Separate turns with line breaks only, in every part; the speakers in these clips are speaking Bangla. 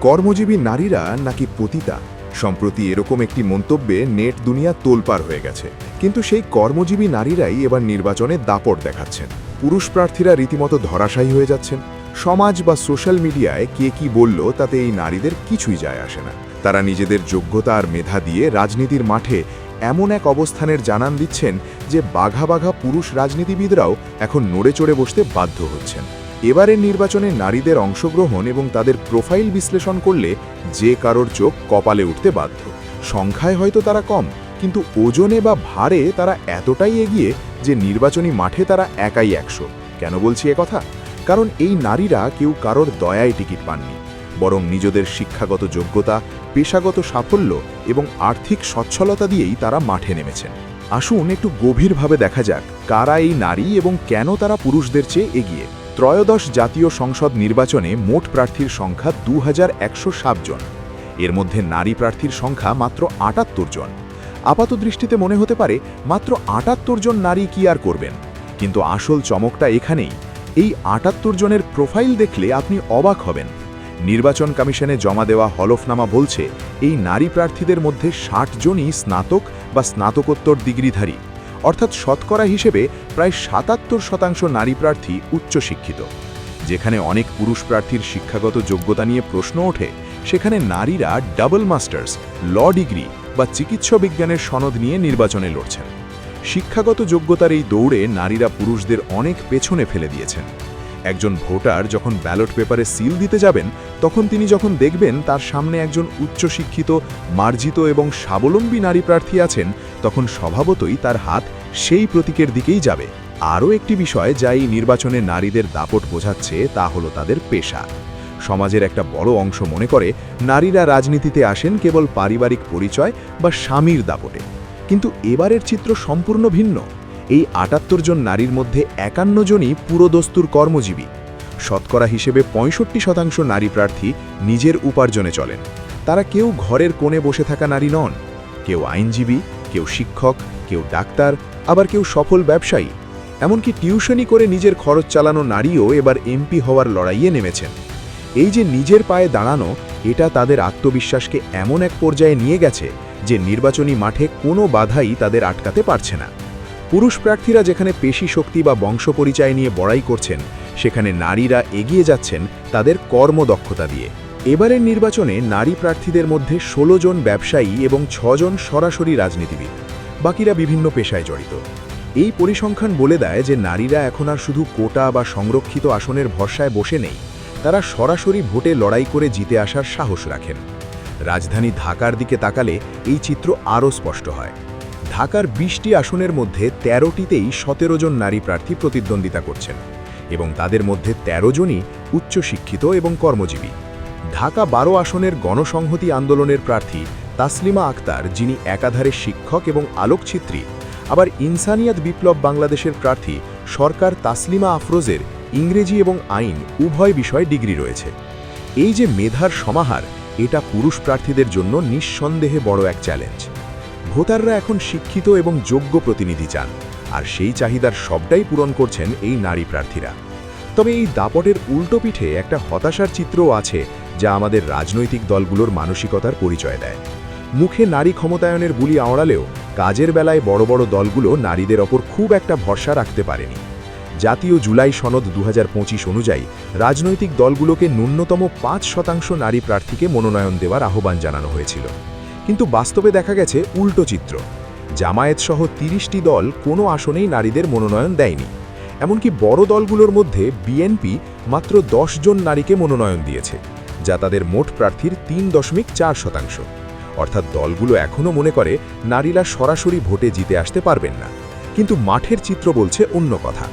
কর্মজীবী নারীরা নাকি পতিতা? সম্প্রতি এরকম একটি মন্তব্যে নেট দুনিয়া তোলপাড় হয়ে গেছে। কিন্তু সেই কর্মজীবী নারীরাই এবার নির্বাচনে দাপট দেখাচ্ছেন। পুরুষ প্রার্থীরা রীতিমতো ধরাশায়ী হয়ে যাচ্ছেন। সমাজ বা সোশ্যাল মিডিয়ায় কে কি বলল তাতে এই নারীদের কিছুই যায় আসে না। তারা নিজেদের যোগ্যতা আর মেধা দিয়ে রাজনীতির মাঠে এমন এক অবস্থানের জানান দিচ্ছেন যে বাঘা বাঘা পুরুষ রাজনীতিবিদরাও এখন নড়ে চড়ে বসতে বাধ্য হচ্ছেন। এবারের নির্বাচনে নারীদের অংশগ্রহণ এবং তাদের প্রোফাইল বিশ্লেষণ করলে যে কারোর চোখ কপালে উঠতে বাধ্য। সংখ্যায় হয়তো তারা কম, কিন্তু ওজনে বা ভারে তারা এতটাই এগিয়ে যে নির্বাচনী মাঠে তারা একাই 100। কেন বলছি কথা? কারণ এই নারীরা কেউ কারোর দয়ায় টিকিট পাননি, বরং নিজেদের শিক্ষাগত যোগ্যতা, পেশাগত সাফল্য এবং আর্থিক সচ্ছলতা দিয়েই তারা মাঠে নেমেছেন। আসুন একটু গভীরভাবে দেখা যাক কারা এই নারী এবং কেন তারা পুরুষদের চেয়ে এগিয়ে। ত্রয়োদশ জাতীয় সংসদ নির্বাচনে মোট প্রার্থীর সংখ্যা 2107 জন। এর মধ্যে নারী প্রার্থীর সংখ্যা মাত্র 78 জন। আপাত দৃষ্টিতে মনে হতে পারে মাত্র 78 জন নারী কি আর করবেন, কিন্তু আসল চমকটা এখানেই। এই 78 জনের প্রোফাইল দেখলে আপনি অবাক হবেন। নির্বাচন কমিশনে জমা দেওয়া হলফনামা বলছে এই নারী প্রার্থীদের মধ্যে 60 জনই স্নাতক বা স্নাতকোত্তর ডিগ্রিধারী, অর্থাৎ শতকরা হিসেবে প্রায় 77% নারী প্রার্থী উচ্চশিক্ষিত। যেখানে অনেক পুরুষ প্রার্থীর শিক্ষাগত যোগ্যতা নিয়ে প্রশ্ন ওঠে, সেখানে নারীরা ডাবল মাস্টার্স, ল ডিগ্রি বা চিকিৎসা বিজ্ঞানের সনদ নিয়ে নির্বাচনে লড়ছেন। শিক্ষাগত যোগ্যতার এই দৌড়ে নারীরা পুরুষদের অনেক পেছনে ফেলে দিয়েছেন। একজন ভোটার যখন ব্যালট পেপারে সিল দিতে যাবেন, তখন তিনি যখন দেখবেন তার সামনে একজন উচ্চশিক্ষিত, মার্জিত এবং স্বাবলম্বী নারী প্রার্থী আছেন, তখন স্বভাবতই তার হাত সেই প্রতীকের দিকেই যাবে। আরও একটি বিষয় যা এই নির্বাচনে নারীদের দাপট বোঝাচ্ছে তা হলো তাদের পেশা। সমাজের একটা বড় অংশ মনে করে নারীরা রাজনীতিতে আসেন কেবল পারিবারিক পরিচয় বা স্বামীর দাপটে, কিন্তু এবারের চিত্র সম্পূর্ণ ভিন্ন। এই 78 জন নারীর মধ্যে 51 জনই পুরোদস্তুর কর্মজীবী। শতকরা হিসেবে 65% নারী প্রার্থী নিজের উপার্জনে চলেন। তারা কেউ ঘরের কোণে বসে থাকা নারী নন। কেউ আইনজীবী, কেউ শিক্ষক, কেউ ডাক্তার, আবার কেউ সফল ব্যবসায়ী। এমনকি টিউশনি করে নিজের খরচ চালানো নারীও এবার এমপি হওয়ার লড়াইয়ে নেমেছেন। এই যে নিজের পায়ে দাঁড়ানো, এটা তাদের আত্মবিশ্বাসকে এমন এক পর্যায়ে নিয়ে গেছে যে নির্বাচনী মাঠে কোনো বাধাই তাদের আটকাতে পারছে না। পুরুষ প্রার্থীরা যেখানে পেশি শক্তি বা বংশ পরিচয় নিয়ে বড়াই করছেন, সেখানে নারীরা এগিয়ে যাচ্ছেন তাদের কর্মদক্ষতা দিয়ে। এবারের নির্বাচনে নারী প্রার্থীদের মধ্যে 16 জন ব্যবসায়ী এবং 6 জন সরাসরি রাজনীতিবিদ, বাকিরা বিভিন্ন পেশায় জড়িত। এই পরিসংখ্যান বলে দেয় যে নারীরা এখন আর শুধু কোটা বা সংরক্ষিত আসনের ভরসায় বসে নেই, তারা সরাসরি ভোটে লড়াই করে জিতে আসার সাহস রাখেন। রাজধানী ঢাকার দিকে তাকালে এই চিত্র আরও স্পষ্ট হয়। ঢাকার 20টি আসনের মধ্যে 13টিতেই 17 জন নারী প্রার্থী প্রতিদ্বন্দ্বিতা করছেন, এবং তাদের মধ্যে 13 জনই উচ্চশিক্ষিত এবং কর্মজীবী। ঢাকা 12 আসনের গণসংহতি আন্দোলনের প্রার্থী তাসলিমা আক্তার, যিনি একাধারে শিক্ষক এবং আলোকচিত্রী, আবার ইনসানিয়াত বিপ্লব বাংলাদেশের প্রার্থী সরকার তাসলিমা আফরোজের ইংরেজি এবং আইন উভয় বিষয়ে ডিগ্রি রয়েছে। এই যে মেধার সমাহার, এটা পুরুষ প্রার্থীদের জন্য নিঃসন্দেহে বড় এক চ্যালেঞ্জ। ভোটাররা এখন শিক্ষিত এবং যোগ্য প্রতিনিধি চান, আর সেই চাহিদার সবটাই পূরণ করছেন এই নারী প্রার্থীরা। তবে এই দাপটের উল্টো পিঠে একটা হতাশার চিত্রও আছে, যা আমাদের রাজনৈতিক দলগুলোর মানসিকতার পরিচয় দেয়। মুখে নারী ক্ষমতায়নের বুলি আওড়ালেও কাজের বেলায় বড় বড় দলগুলো নারীদের ওপর খুব একটা ভরসা রাখতে পারেনি। জাতীয় জুলাই সনদ 2025 অনুযায়ী রাজনৈতিক দলগুলোকে ন্যূনতম 5% নারী প্রার্থীকে মনোনয়ন দেওয়ার আহ্বান জানানো হয়েছিল, কিন্তু বাস্তবে দেখা গেছে উল্টো চিত্র। জামায়াত সহ 30টি দল কোনো আসনেই নারীদের মনোনয়ন দেয়নি। এমনকি বড় দলগুলোর মধ্যে বিএনপি মাত্র 10 জন নারীকে মনোনয়ন দিয়েছে, যা তাদের মোট প্রার্থীর 3.4%। অর্থাৎ দলগুলো এখনও মনে করে নারীরা সরাসরি ভোটে জিতে আসতে পারবেন না, কিন্তু মাঠের চিত্র বলছে অন্য কথা।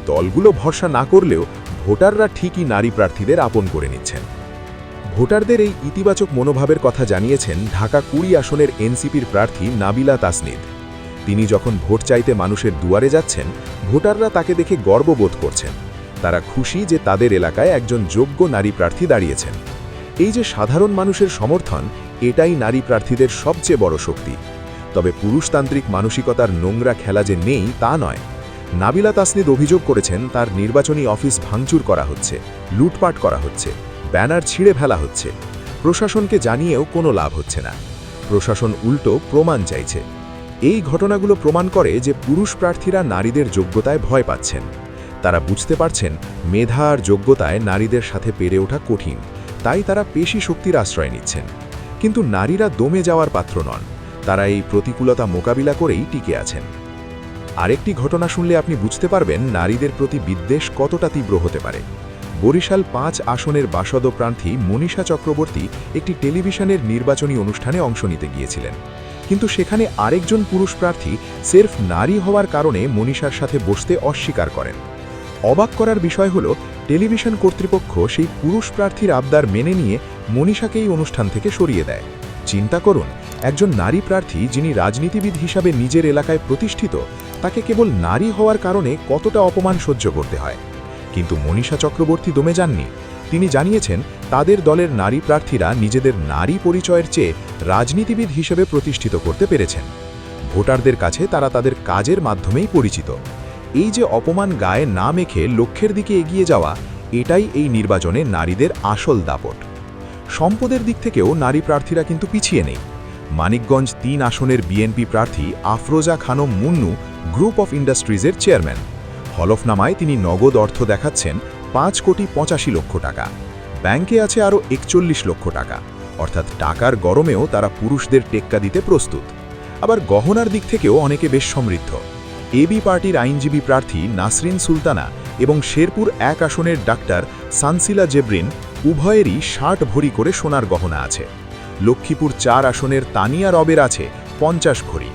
দলগুলো ভরসা না করলেও ভোটাররা ঠিকই নারী প্রার্থীদের আপন করে নিচ্ছেন। ভোটারদের এই ইতিবাচক মনোভাবের কথা জানিয়েছেন ঢাকা 20 আসনের এনসিপির প্রার্থী নাবিলা তাসনিদ। তিনি যখন ভোট চাইতে মানুষের দুয়ারে যাচ্ছেন, ভোটাররা তাকে দেখে গর্ববোধ করছেন। তারা খুশি যে তাদের এলাকায় একজন যোগ্য নারী প্রার্থী দাঁড়িয়েছেন। এই যে সাধারণ মানুষের সমর্থন, এটাই নারী প্রার্থীদের সবচেয়ে বড় শক্তি। তবে পুরুষতান্ত্রিক মানসিকতার নোংরা খেলা যে নেই তা নয়। নাবিলা তাসনিদ অভিযোগ করেছেন তার নির্বাচনী অফিস ভাঙচুর করা হচ্ছে, লুটপাট করা হচ্ছে, ব্যানার ছিঁড়ে ফেলা হচ্ছে। প্রশাসনকে জানিয়েও কোনো লাভ হচ্ছে না। প্রশাসন উল্টো প্রমাণ চাইছে। এই ঘটনাগুলো প্রমাণ করে যে পুরুষ প্রার্থীরা নারীদের যোগ্যতায় ভয় পাচ্ছেন। তারা বুঝতে পারছেন মেধা আর যোগ্যতায় নারীদের সাথে পেরে ওঠা কঠিন, তাই তারা পেশি শক্তির আশ্রয় নিচ্ছেন। কিন্তু নারীরা দমে যাওয়ার পাত্র নন, তারা এই প্রতিকূলতা মোকাবিলা করেই টিকে আছেন। আরেকটি ঘটনা শুনলে আপনি বুঝতে পারবেন নারীদের প্রতি বিদ্বেষ কতটা তীব্র হতে পারে। বরিশাল 5 আসনের বাসদ প্রার্থী মনীষা চক্রবর্তী একটি টেলিভিশনের নির্বাচনী অনুষ্ঠানে অংশ নিতে গিয়েছিলেন, কিন্তু সেখানে আরেকজন পুরুষ প্রার্থী সির্ফ নারী হওয়ার কারণে মনীষার সাথে বসতে অস্বীকার করেন। অবাক করার বিষয় হল টেলিভিশন কর্তৃপক্ষ সেই পুরুষ প্রার্থীর আবদার মেনে নিয়ে মনীষাকেই অনুষ্ঠান থেকে সরিয়ে দেয়। চিন্তা করুন, একজন নারী প্রার্থী যিনি রাজনীতিবিদ হিসাবে নিজের এলাকায় প্রতিষ্ঠিত, তাকে কেবল নারী হওয়ার কারণে কতটা অপমান সহ্য করতে হয়। কিন্তু মনীষা চক্রবর্তী দমে যাননি। তিনি জানিয়েছেন তাদের দলের নারী প্রার্থীরা নিজেদের নারী পরিচয়ের চেয়ে রাজনীতিবিদ হিসেবে প্রতিষ্ঠিত করতে পেরেছেন। ভোটারদের কাছে তারা তাদের কাজের মাধ্যমেই পরিচিত। এই যে অপমান গায়ে না মেখে লক্ষ্যের দিকে এগিয়ে যাওয়া, এটাই এই নির্বাচনে নারীদের আসল দাপট। সম্পদের দিক থেকেও নারী প্রার্থীরা কিন্তু পিছিয়ে নেই। মানিকগঞ্জ 3 আসনের বিএনপি প্রার্থী আফরোজা খানম মুন্নু গ্রুপ অফ ইন্ডাস্ট্রিজের চেয়ারম্যান। হলফনামায় তিনি নগদ অর্থ দেখাচ্ছেন 5,85,00,000 টাকা। ব্যাংকে আছে আরও 41 লক্ষ টাকা, অর্থাৎ টাকার গরমেও তারা পুরুষদের টেক্কা দিতে প্রস্তুত। আবার গহনার দিক থেকেও অনেকে বেশ সমৃদ্ধ। এবি পার্টির আইনজীবী প্রার্থী নাসরিন সুলতানা এবং শেরপুর 1 আসনের ডাক্তার সানসিলা জেব্রিন উভয়েরই 60 ভরি করে সোনার গহনা আছে। লক্ষ্মীপুর 4 আসনের তানিয়া রবের আছে 50 ভরি।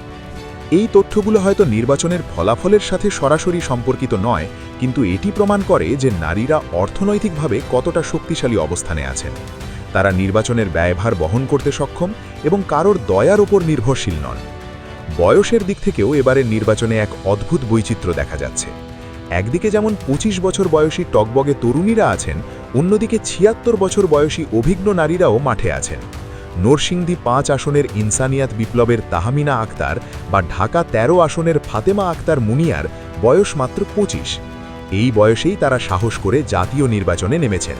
এই তথ্যগুলো হয়তো নির্বাচনের ফলাফলের সাথে সরাসরি সম্পর্কিত নয়, কিন্তু এটি প্রমাণ করে যে নারীরা অর্থনৈতিকভাবে কতটা শক্তিশালী অবস্থানে আছেন। তারা নির্বাচনের ব্যয়ভার বহন করতে সক্ষম এবং কারোর দয়ার উপর নির্ভরশীল নন। বয়সের দিক থেকেও এবারের নির্বাচনে এক অদ্ভুত বৈচিত্র্য দেখা যাচ্ছে। একদিকে যেমন 25 বছর বয়সী টকবগে তরুণীরা আছেন, অন্যদিকে 76 বছর বয়সী অভিজ্ঞ নারীরাও মাঠে আছেন। নরসিংদী 5 আসনের ইনসানিয়াত বিপ্লবের তাহমিনা আক্তার বা ঢাকা 13 আসনের ফাতেমা আক্তার মুনিয়ার বয়স মাত্র 25। এই বয়সেই তারা সাহস করে জাতীয় নির্বাচনে নেমেছেন।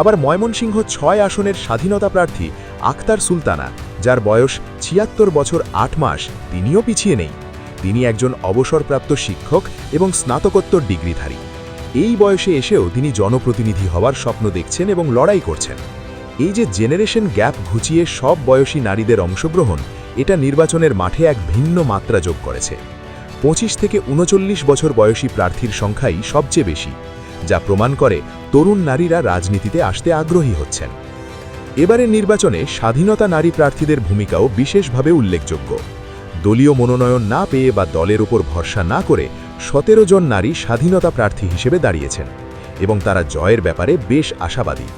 আবার ময়মনসিংহ 6 আসনের স্বাধীনতা প্রার্থী আক্তার সুলতানা, যার বয়স 76 বছর 8 মাস, তিনিও পিছিয়ে নেই। তিনি একজন অবসরপ্রাপ্ত শিক্ষক এবং স্নাতকোত্তর ডিগ্রিধারী। এই বয়সে এসেও তিনি জনপ্রতিনিধি হওয়ার স্বপ্ন দেখছেন এবং লড়াই করছেন। এই যে জেনারেশন গ্যাপ ঘুচিয়ে সব বয়সী নারীদের অংশগ্রহণ, এটা নির্বাচনের মাঠে এক ভিন্ন মাত্রা যোগ করেছে। 25 থেকে 39 বছর বয়সী প্রার্থীর সংখ্যাই সবচেয়ে বেশি, যা প্রমাণ করে তরুণ নারীরা রাজনীতিতে আসতে আগ্রহী হচ্ছেন। এবারের নির্বাচনে স্বাধীনতা নারী প্রার্থীদের ভূমিকাও বিশেষভাবে উল্লেখযোগ্য। দলীয় মনোনয়ন না পেয়ে বা দলের উপর ভরসা না করে 17 জন নারী স্বাধীনতা প্রার্থী হিসেবে দাঁড়িয়েছেন এবং তারা জয়ের ব্যাপারে বেশ আশাবাদী।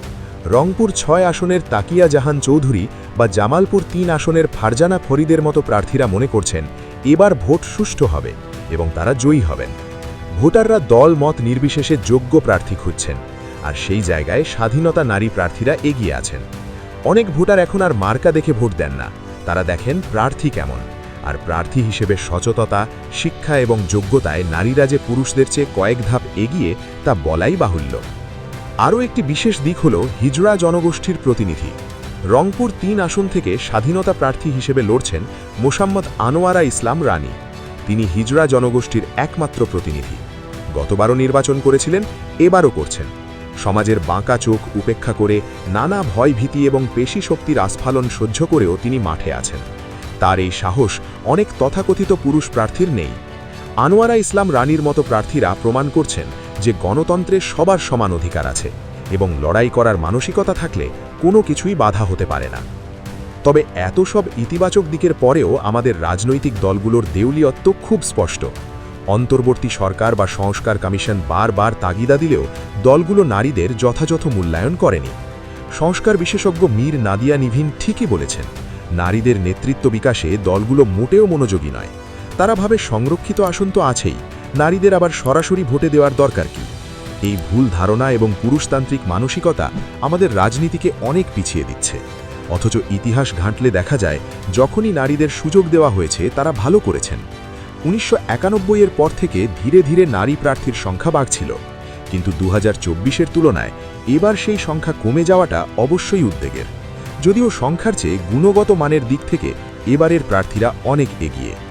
রংপুর 6 আসনের তাকিয়া জাহান চৌধুরী বা জামালপুর 3 আসনের ফারজানা ফরিদের মতো প্রার্থীরা মনে করছেন এবার ভোট সুষ্ঠু হবে এবং তারা জয়ী হবেন। ভোটাররা দল মত নির্বিশেষে যোগ্য প্রার্থী খুঁজছেন, আর সেই জায়গায় স্বাধীনতা নারী প্রার্থীরা এগিয়ে আছেন। অনেক ভোটার এখন আর মার্কা দেখে ভোট দেন না, তারা দেখেন প্রার্থী কেমন। আর প্রার্থী হিসেবে সচেতনতা, শিক্ষা এবং যোগ্যতায় নারীরা যে পুরুষদের চেয়ে কয়েক ধাপ এগিয়ে, তা বলাই বাহুল্য। আরও একটি বিশেষ দিক হল হিজড়া জনগোষ্ঠীর প্রতিনিধি। রংপুর 3 আসন থেকে স্বাধীনতা প্রার্থী হিসেবে লড়ছেন মোসাম্মদ আনোয়ারা ইসলাম রানী। তিনি হিজড়া জনগোষ্ঠীর একমাত্র প্রতিনিধি। গতবারও নির্বাচন করেছিলেন, এবারও করছেন। সমাজের বাঁকা চোখ উপেক্ষা করে নানা ভয়ভীতি এবং পেশি শক্তির আস্ফালন সহ্য করেও তিনি মাঠে আছেন। তার এই সাহস অনেক তথাকথিত পুরুষ প্রার্থীর নেই। আনোয়ারা ইসলাম রানীর মতো প্রার্থীরা প্রমাণ করছেন যে গণতন্ত্রে সবার সমান অধিকার আছে এবং লড়াই করার মানসিকতা থাকলে কোনো কিছুই বাধা হতে পারে না। তবে এত সব ইতিবাচক দিকের পরেও আমাদের রাজনৈতিক দলগুলোর দেউলিয়ত্ব খুব স্পষ্ট। অন্তর্বর্তী সরকার বা সংস্কার কমিশন বারবার তাগিদা দিলেও দলগুলো নারীদের যথাযথ মূল্যায়ন করেনি। সংস্কার বিশেষজ্ঞ মীর নাদিয়া নিভিন ঠিকই বলেছেন, নারীদের নেতৃত্ব বিকাশে দলগুলো মোটেও মনোযোগী নয়। তারা ভাবে সংরক্ষিত আসন তো আছেই, নারীদের আবার সরাসরি ভোটে দেওয়ার দরকার কি? এই ভুল ধারণা এবং পুরুষতান্ত্রিক মানসিকতা আমাদের রাজনীতিকে অনেক পিছিয়ে দিচ্ছে। অথচ ইতিহাস ঘাঁটলে দেখা যায়, যখনই নারীদের সুযোগ দেওয়া হয়েছে তারা ভালো করেছেন। 1991-এর পর থেকে ধীরে ধীরে নারী প্রার্থীর সংখ্যা বাড়ছিল, কিন্তু 2024-এর তুলনায় এবার সেই সংখ্যা কমে যাওয়াটা অবশ্যই উদ্বেগের।
যদিও সংখ্যার চেয়ে গুণগত মানের দিক থেকে এবারের প্রার্থীরা অনেক এগিয়ে।